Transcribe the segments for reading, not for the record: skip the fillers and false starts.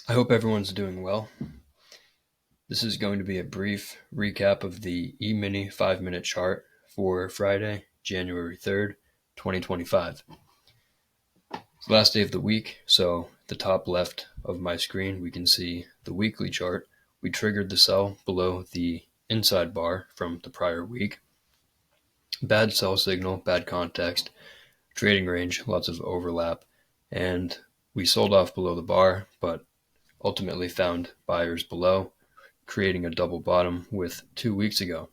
I hope everyone's doing well. This is going to be a brief recap of the Emini 5-minute chart for Friday, January 3rd, 2025. It's the last day of the week, so at the top left of my screen we can see the weekly chart. We triggered the sell below the inside bar from the prior week. Bad sell signal, bad context, trading range, lots of overlap, and we sold off below the bar, but ultimately found buyers below, creating a double bottom with 2 weeks ago.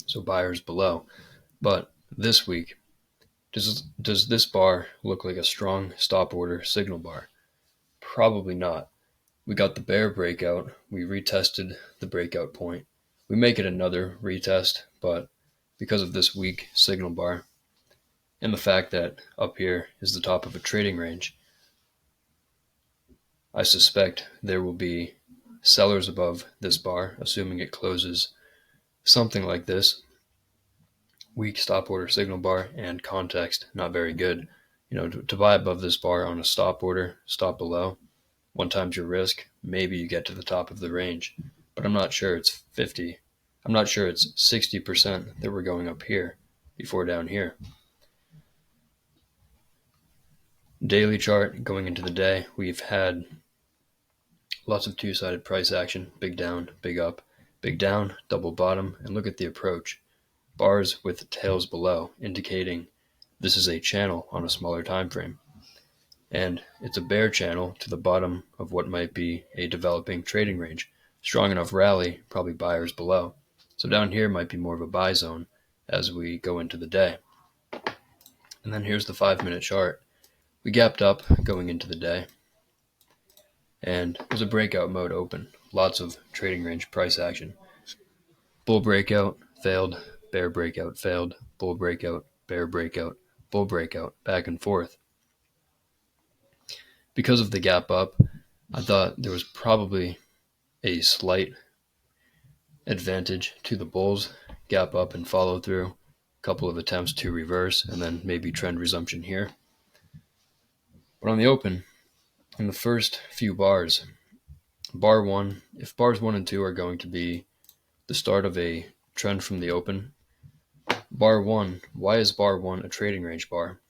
So buyers below. But this week, does this bar look like a strong stop order signal bar? Probably not. We got the bear breakout. We retested the breakout point. We make it another retest, but because of this weak signal bar and the fact that up here is the top of a trading range, I suspect there will be sellers above this bar, assuming it closes something like this. Weak stop order signal bar and context not very good. To buy above this bar on a stop order, stop below, 1x your risk, maybe you get to the top of the range. But I'm not sure it's 50. I'm not sure it's 60% that we're going up here before down here. Daily chart going into the day, we've had lots of two-sided price action, big down, big up, big down, double bottom, and look at the approach. Bars with tails below, indicating this is a channel on a smaller time frame. And it's a bear channel to the bottom of what might be a developing trading range. Strong enough rally, probably buyers below. So down here might be more of a buy zone as we go into the day. And then here's the 5-minute chart. We gapped up going into the day, and it was a breakout mode open. Lots of trading range price action. Bull breakout, failed, bear breakout, failed, bull breakout, bear breakout, bull breakout, back and forth. Because of the gap up, I thought there was probably a slight advantage to the bulls. Gap up and follow through, a couple of attempts to reverse, and then maybe trend resumption here. But on the open, in the first few bars, bar 1, if bars 1 and 2 are going to be the start of a trend from the open, bar 1, why is bar 1 a trading range bar?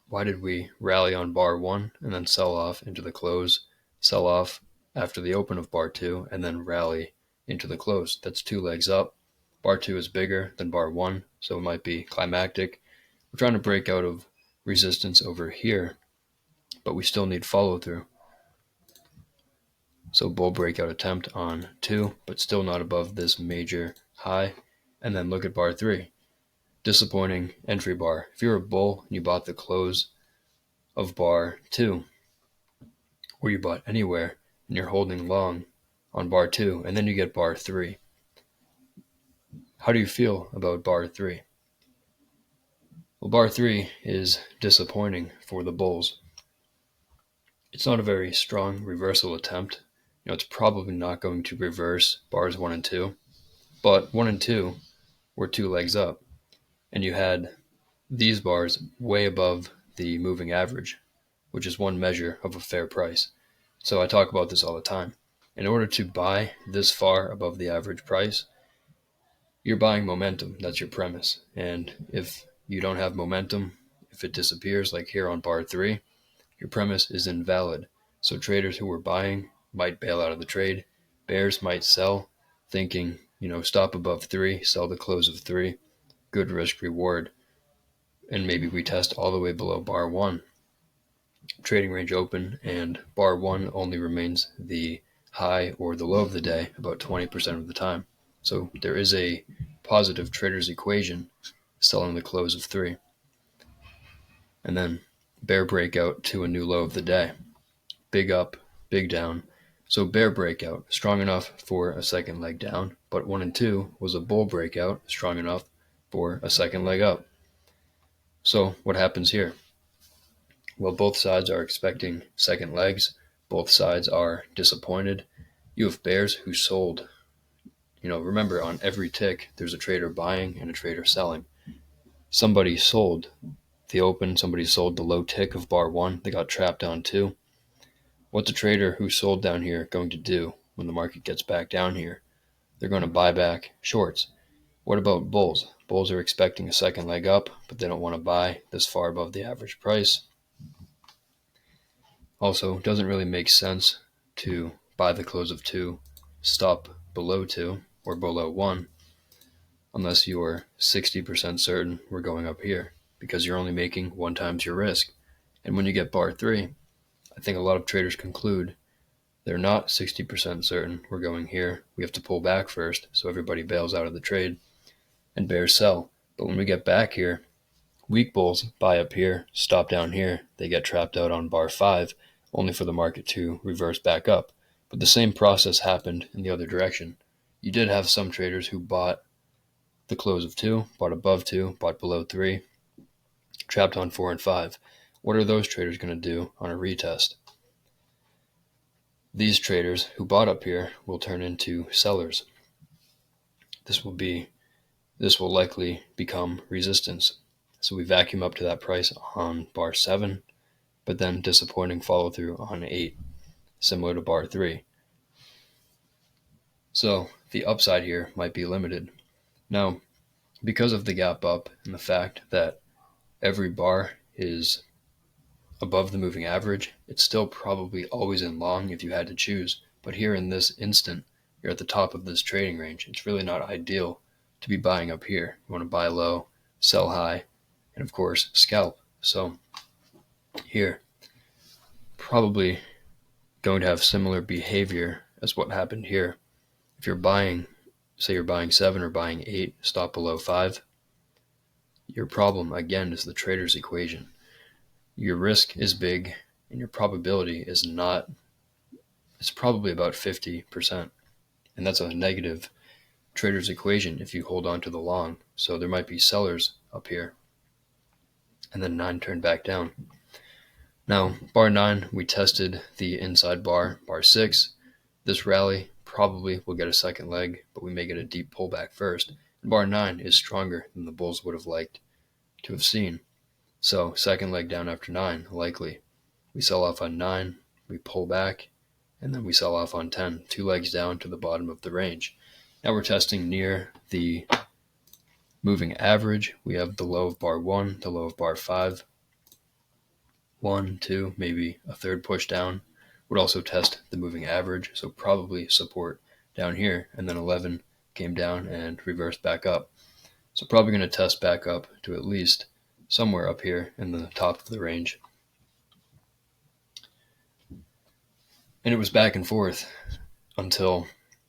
Why did we rally on bar 1 and then sell off into the close, sell off after the open of bar 2, and then rally into the close? That's 2 legs up. Bar 2 is bigger than bar 1, so it might be climactic. We're trying to break out of resistance over here, but we still need follow through. So bull breakout attempt on 2, but still not above this major high. And then look at bar 3. Disappointing entry bar. If you're a bull and you bought the close of bar 2, or you bought anywhere and you're holding long on bar 2, and then you get bar 3, how do you feel about bar 3? Well, bar 3 is disappointing for the bulls. It's not a very strong reversal attempt. It's probably not going to reverse bars 1 and 2, but 1 and 2 were 2 legs up, and you had these bars way above the moving average, which is one measure of a fair price. So I talk about this all the time. In order to buy this far above the average price, you're buying momentum. That's your premise. And if you don't have momentum, if it disappears like here on bar 3, your premise is invalid. So traders who were buying might bail out of the trade. Bears might sell, thinking, stop above 3, sell the close of 3, good risk reward, and maybe we test all the way below bar 1. Trading range open, and bar 1 only remains the high or the low of the day about 20% of the time. So there is a positive trader's equation selling the close of 3. And then bear breakout to a new low of the day. Big up, big down. So bear breakout, strong enough for a second leg down, but 1 and 2 was a bull breakout, strong enough for a second leg up. So what happens here? Well, both sides are expecting second legs. Both sides are disappointed. You have bears who sold. Remember, on every tick, there's a trader buying and a trader selling. Somebody sold the open, somebody sold the low tick of bar 1. They got trapped on 2. What's a trader who sold down here going to do when the market gets back down here? They're going to buy back shorts. What about bulls? Bulls are expecting a second leg up, but they don't want to buy this far above the average price. Also, it doesn't really make sense to buy the close of 2, stop below 2 or below 1 unless you're 60% certain we're going up here, because you're only making 1 times your risk. And when you get bar 3, I think a lot of traders conclude they're not 60% certain we're going here. We have to pull back first, so everybody bails out of the trade and bears sell. But when we get back here, weak bulls buy up here, stop down here. They get trapped out on bar 5, only for the market to reverse back up. But the same process happened in the other direction. You did have some traders who bought the close of 2, bought above 2, bought below 3, trapped on 4 and 5. What are those traders going to do on a retest? These traders who bought up here will turn into sellers. This will likely become resistance. So we vacuum up to that price on bar 7, but then disappointing follow through on 8, similar to bar 3. So the upside here might be limited. Now, because of the gap up and the fact that every bar is above the moving average, it's still probably always in long if you had to choose. But here in this instant, you're at the top of this trading range. It's really not ideal to be buying up here. You want to buy low, sell high, and of course, scalp. So here, probably going to have similar behavior as what happened here. If you're buying, say you're buying 7 or buying 8, stop below 5, your problem, again, is the trader's equation. Your risk is big, and your probability is not, it's probably about 50%. And that's a negative trader's equation if you hold on to the long. So there might be sellers up here, and then 9 turned back down. Now, bar 9, we tested the inside bar, bar 6. This rally probably will get a second leg, but we may get a deep pullback first. And bar 9 is stronger than the bulls would have liked to have seen. So second leg down after 9, likely. We sell off on 9, we pull back, and then we sell off on 10, 2 legs down to the bottom of the range. Now we're testing near the moving average. We have the low of bar 1, the low of bar 5. 1, 2, maybe a third push down. Would also test the moving average, so probably support down here. And then 11 came down and reversed back up. So probably going to test back up to at least somewhere up here in the top of the range. And it was back and forth until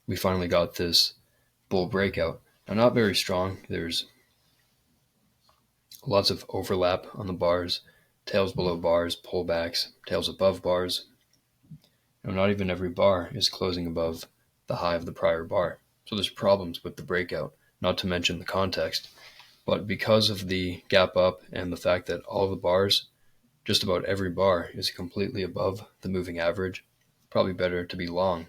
we finally got this bull breakout. Now, not very strong. There's lots of overlap on the bars, tails below bars, pullbacks, tails above bars. Now, not even every bar is closing above the high of the prior bar. So there's problems with the breakout, not to mention the context. But because of the gap up and the fact that all the bars, just about every bar, is completely above the moving average, probably better to be long.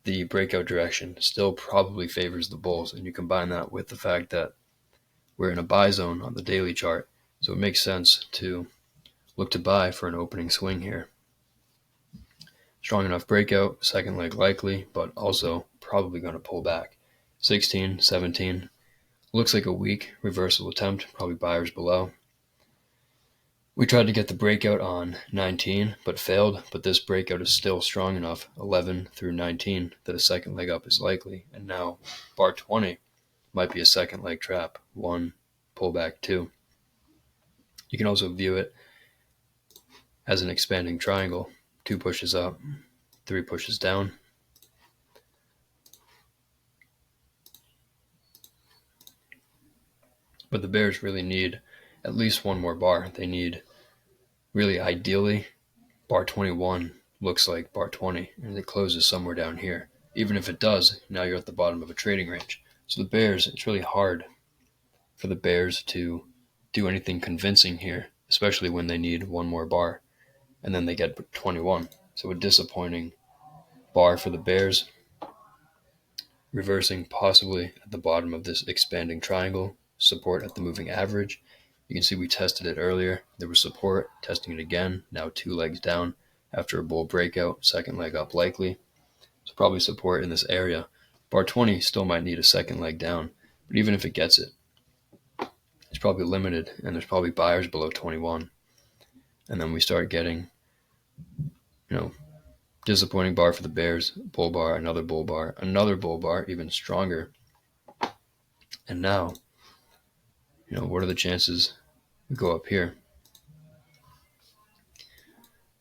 The breakout direction still probably favors the bulls, and you combine that with the fact that we're in a buy zone on the daily chart, so it makes sense to look to buy for an opening swing here. Strong enough breakout, second leg likely, but also probably going to pull back. 16, 17. Looks like a weak reversal attempt, probably buyers below. We tried to get the breakout on 19, but failed, but this breakout is still strong enough, 11 through 19, that a second leg up is likely. And now bar 20 might be a second leg trap, 1, pullback 2. You can also view it as an expanding triangle, 2 pushes up, 3 pushes down. But the bears really need at least one more bar. They need, really ideally, bar 21 looks like bar 20, and it closes somewhere down here. Even if it does, now you're at the bottom of a trading range. So the bears, it's really hard for the bears to do anything convincing here, especially when they need one more bar, and then they get 21. So a disappointing bar for the bears, reversing possibly at the bottom of this expanding triangle, support at the moving average. You can see we tested it earlier. There was support, testing it again, now 2 legs down, after a bull breakout, second leg up likely. So probably support in this area. Bar 20 still might need a second leg down, but even if it gets it, it's probably limited, and there's probably buyers below 21. And then we start getting, disappointing bar for the bears, bull bar, another bull bar, even stronger. And now, what are the chances we go up here?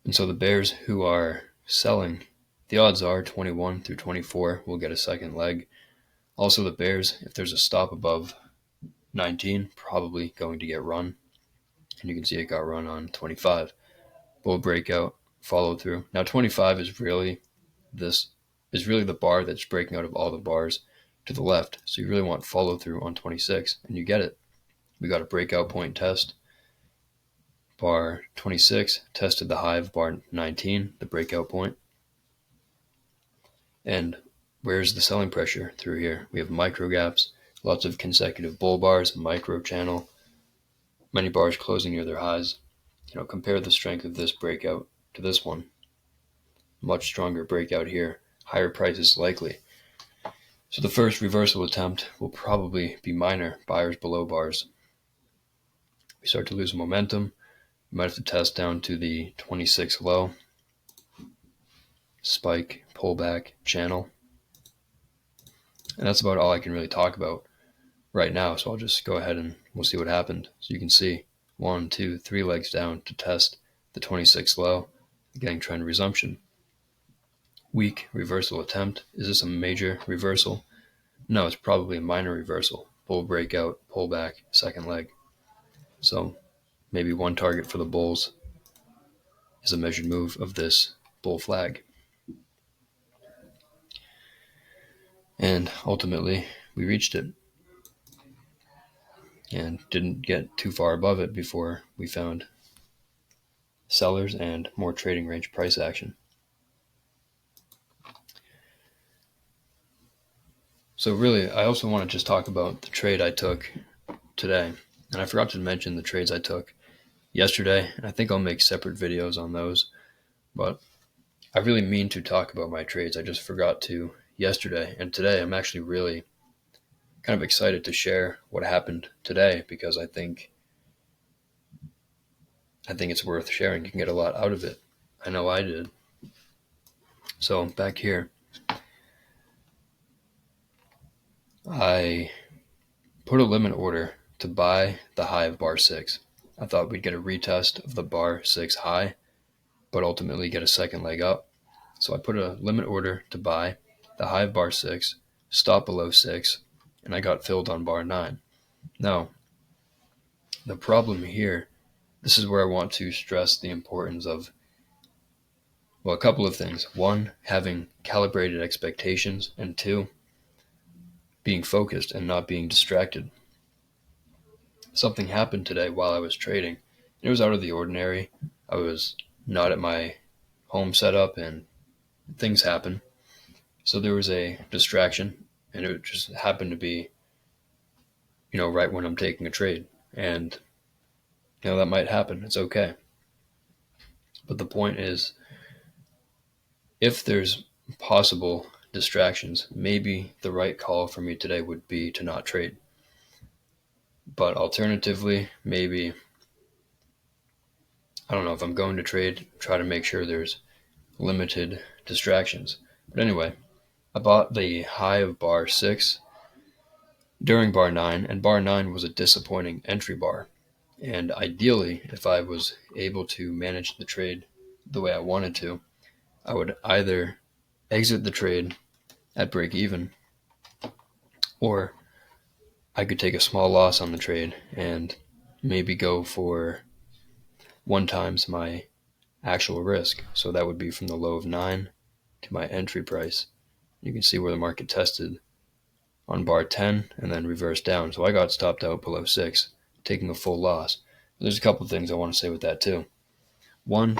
And so the bears who are selling, the odds are 21 through 24 will get a second leg. Also the bears, if there's a stop above 19, probably going to get run. And you can see it got run on 25. Bull breakout, follow through. Now 25 is really the bar that's breaking out of all the bars to the left. So you really want follow through on 26, and you get it. We got a breakout point test. Bar 26 tested the high of bar 19, the breakout point. And where's the selling pressure through here? We have micro gaps, lots of consecutive bull bars, micro channel, many bars closing near their highs. Compare the strength of this breakout to this one. Much stronger breakout here, higher prices likely. So the first reversal attempt will probably be minor, buyers below bars. We start to lose momentum. We might have to test down to the 26 low. Spike, pullback, channel. And that's about all I can really talk about right now. So I'll just go ahead and we'll see what happened. So you can see 1, 2, 3 legs down to test the 26 low, getting trend resumption. Weak reversal attempt. Is this a major reversal? No, it's probably a minor reversal. Bull breakout, pullback, second leg. So maybe one target for the bulls is a measured move of this bull flag. And ultimately, we reached it and didn't get too far above it before we found sellers and more trading range price action. So really, I also want to just talk about the trade I took today. And I forgot to mention the trades I took yesterday, and I think I'll make separate videos on those. But I really mean to talk about my trades. I just forgot to yesterday. And today I'm actually really kind of excited to share what happened today because I think it's worth sharing. You can get a lot out of it. I know I did. So back here, I put a limit order to buy the high of bar 6. I thought we'd get a retest of the bar 6 high, but ultimately get a second leg up. So I put a limit order to buy the high of bar 6, stop below 6, and I got filled on bar 9. Now, the problem here, this is where I want to stress the importance of, a couple of things. One, having calibrated expectations, and 2, being focused and not being distracted. Something happened today while I was trading. It was out of the ordinary. I was not at my home setup and things happen. So there was a distraction and it just happened to be, right when I'm taking a trade. And, that might happen. It's okay. But the point is, if there's possible distractions, maybe the right call for me today would be to not trade. But alternatively, maybe, I don't know, if I'm going to trade, try to make sure there's limited distractions. But anyway, I bought the high of bar 6 during bar 9, and bar 9 was a disappointing entry bar. And ideally, if I was able to manage the trade the way I wanted to, I would either exit the trade at break even, or I could take a small loss on the trade and maybe go for 1 times my actual risk. So that would be from the low of 9 to my entry price. You can see where the market tested on bar 10 and then reversed down. So I got stopped out below 6, taking a full loss. There's a couple of things I want to say with that too. One,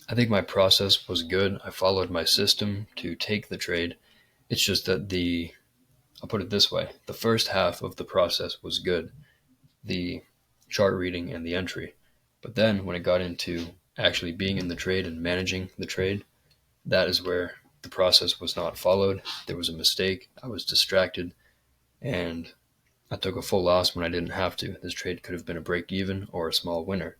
I think my process was good. I followed my system to take the trade. It's just that I'll put it this way, the first half of the process was good, the chart reading and the entry. But then when it got into actually being in the trade and managing the trade, that is where the process was not followed. There was a mistake. I was distracted, and I took a full loss when I didn't have to. This trade could have been a break even or a small winner.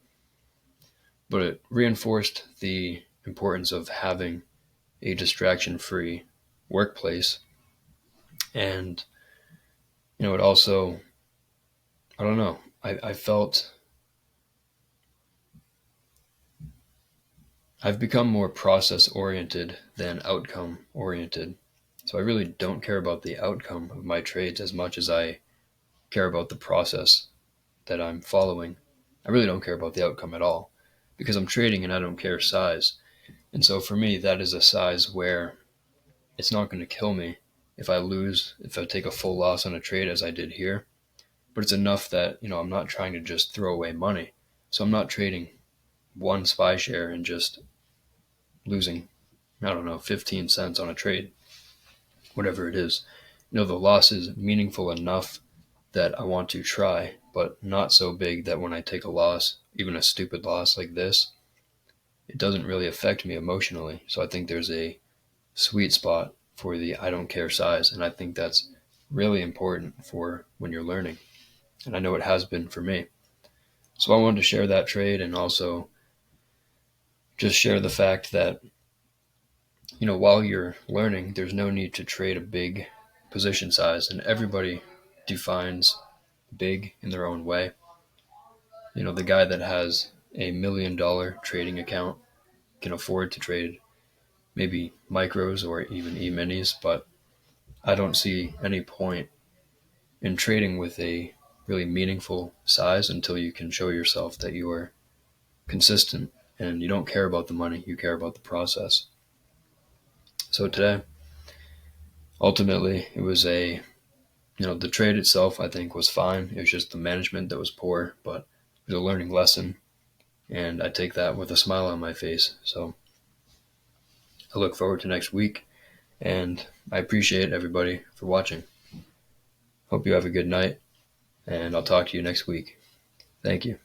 But it reinforced the importance of having a distraction-free workplace. And, it also, I don't know, I felt I've become more process oriented than outcome oriented. So I really don't care about the outcome of my trades as much as I care about the process that I'm following. I really don't care about the outcome at all because I'm trading and I don't care size. And so for me, that is a size where it's not going to kill me if I lose, if I take a full loss on a trade as I did here. But it's enough that, I'm not trying to just throw away money. So I'm not trading one SPY share and just losing, 15 cents on a trade, whatever it is. The loss is meaningful enough that I want to try, but not so big that when I take a loss, even a stupid loss like this, it doesn't really affect me emotionally. So I think there's a sweet spot for the I don't care size, and I think that's really important for when you're learning. And I know it has been for me. So I wanted to share that trade and also just share the fact that, while you're learning, there's no need to trade a big position size, and everybody defines big in their own way. The guy that has $1 million trading account can afford to trade maybe micros or even E-minis, but I don't see any point in trading with a really meaningful size until you can show yourself that you are consistent and you don't care about the money, you care about the process. So today, ultimately, it was the trade itself I think was fine. It was just the management that was poor, but it was a learning lesson, and I take that with a smile on my face. So I look forward to next week, and I appreciate everybody for watching. Hope you have a good night, and I'll talk to you next week. Thank you.